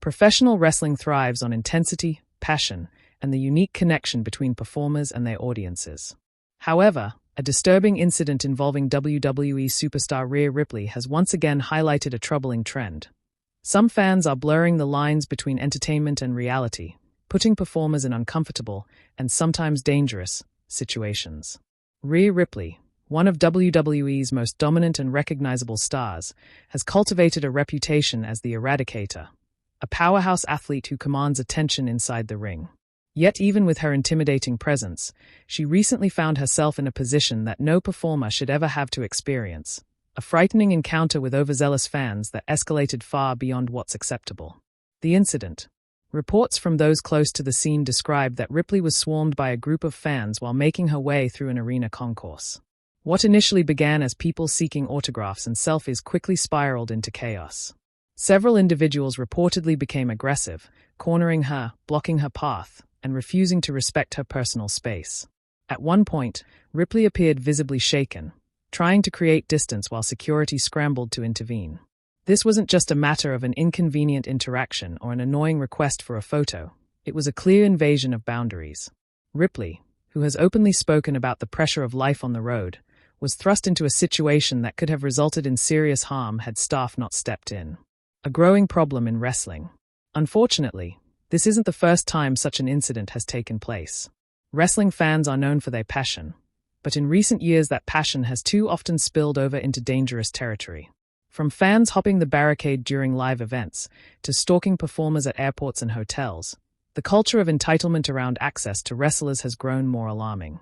Professional wrestling thrives on intensity, passion, and the unique connection between performers and their audiences. However, a disturbing incident involving WWE superstar Rhea Ripley has once again highlighted a troubling trend. Some fans are blurring the lines between entertainment and reality, putting performers in uncomfortable and sometimes dangerous situations. Rhea Ripley, one of WWE's most dominant and recognizable stars, has cultivated a reputation as the Eradicator, a powerhouse athlete who commands attention inside the ring. Yet even with her intimidating presence, she recently found herself in a position that no performer should ever have to experience, a frightening encounter with overzealous fans that escalated far beyond what's acceptable. The incident. Reports from those close to the scene described that Ripley was swarmed by a group of fans while making her way through an arena concourse. What initially began as people seeking autographs and selfies quickly spiraled into chaos. Several individuals reportedly became aggressive, cornering her, blocking her path, and refusing to respect her personal space. At one point, Ripley appeared visibly shaken, trying to create distance while security scrambled to intervene. This wasn't just a matter of an inconvenient interaction or an annoying request for a photo. It was a clear invasion of boundaries. Ripley, who has openly spoken about the pressure of life on the road, was thrust into a situation that could have resulted in serious harm had staff not stepped in. A growing problem in wrestling. Unfortunately, this isn't the first time such an incident has taken place. Wrestling fans are known for their passion, but in recent years that passion has too often spilled over into dangerous territory. From fans hopping the barricade during live events to stalking performers at airports and hotels, the culture of entitlement around access to wrestlers has grown more alarming.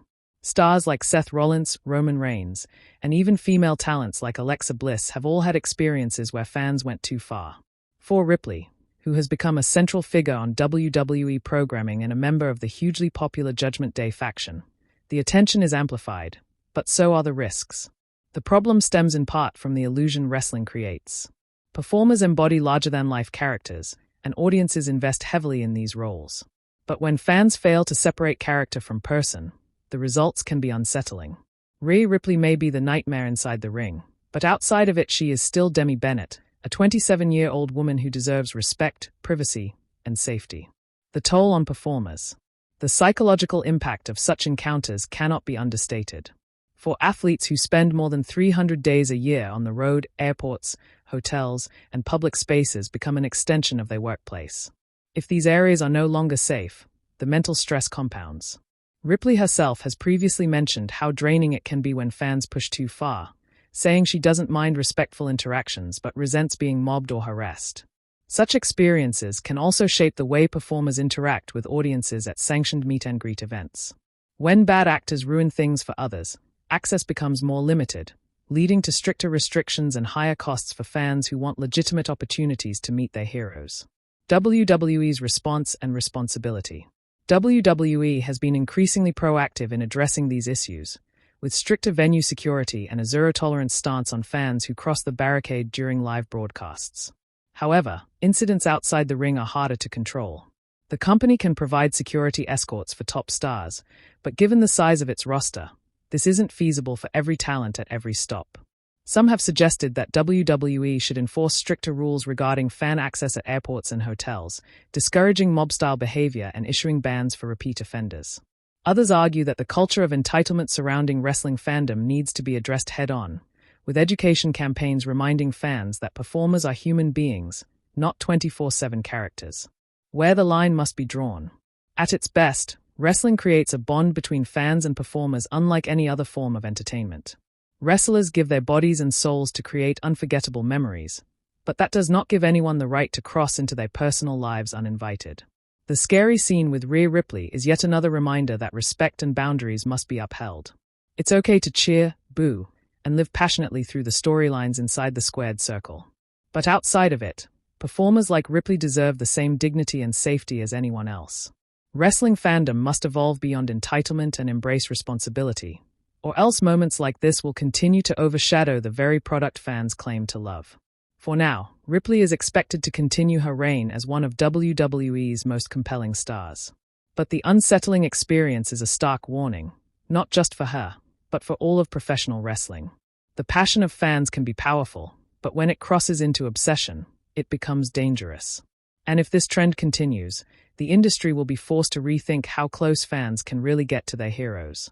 Stars like Seth Rollins, Roman Reigns, and even female talents like Alexa Bliss have all had experiences where fans went too far. For Ripley, who has become a central figure on WWE programming and a member of the hugely popular Judgment Day faction, the attention is amplified, but so are the risks. The problem stems in part from the illusion wrestling creates. Performers embody larger-than-life characters, and audiences invest heavily in these roles. But when fans fail to separate character from person, the results can be unsettling. Rhea Ripley may be the nightmare inside the ring, but outside of it she is still Demi Bennett, a 27-year-old woman who deserves respect, privacy, and safety. The toll on performers. The psychological impact of such encounters cannot be understated. For athletes who spend more than 300 days a year on the road, airports, hotels, and public spaces become an extension of their workplace. If these areas are no longer safe, the mental stress compounds. Ripley herself has previously mentioned how draining it can be when fans push too far, saying she doesn't mind respectful interactions but resents being mobbed or harassed. Such experiences can also shape the way performers interact with audiences at sanctioned meet-and-greet events. When bad actors ruin things for others, access becomes more limited, leading to stricter restrictions and higher costs for fans who want legitimate opportunities to meet their heroes. WWE's response and responsibility. WWE has been increasingly proactive in addressing these issues, with stricter venue security and a zero-tolerance stance on fans who cross the barricade during live broadcasts. However, incidents outside the ring are harder to control. The company can provide security escorts for top stars, but given the size of its roster, this isn't feasible for every talent at every stop. Some have suggested that WWE should enforce stricter rules regarding fan access at airports and hotels, discouraging mob-style behavior and issuing bans for repeat offenders. Others argue that the culture of entitlement surrounding wrestling fandom needs to be addressed head-on, with education campaigns reminding fans that performers are human beings, not 24/7 characters. Where the line must be drawn. At its best, wrestling creates a bond between fans and performers unlike any other form of entertainment. Wrestlers give their bodies and souls to create unforgettable memories, but that does not give anyone the right to cross into their personal lives uninvited. The scary scene with Rhea Ripley is yet another reminder that respect and boundaries must be upheld. It's okay to cheer, boo, and live passionately through the storylines inside the squared circle. But outside of it, performers like Ripley deserve the same dignity and safety as anyone else. Wrestling fandom must evolve beyond entitlement and embrace responsibility, or else moments like this will continue to overshadow the very product fans claim to love. For now, Ripley is expected to continue her reign as one of WWE's most compelling stars. But the unsettling experience is a stark warning, not just for her, but for all of professional wrestling. The passion of fans can be powerful, but when it crosses into obsession, it becomes dangerous. And if this trend continues, the industry will be forced to rethink how close fans can really get to their heroes.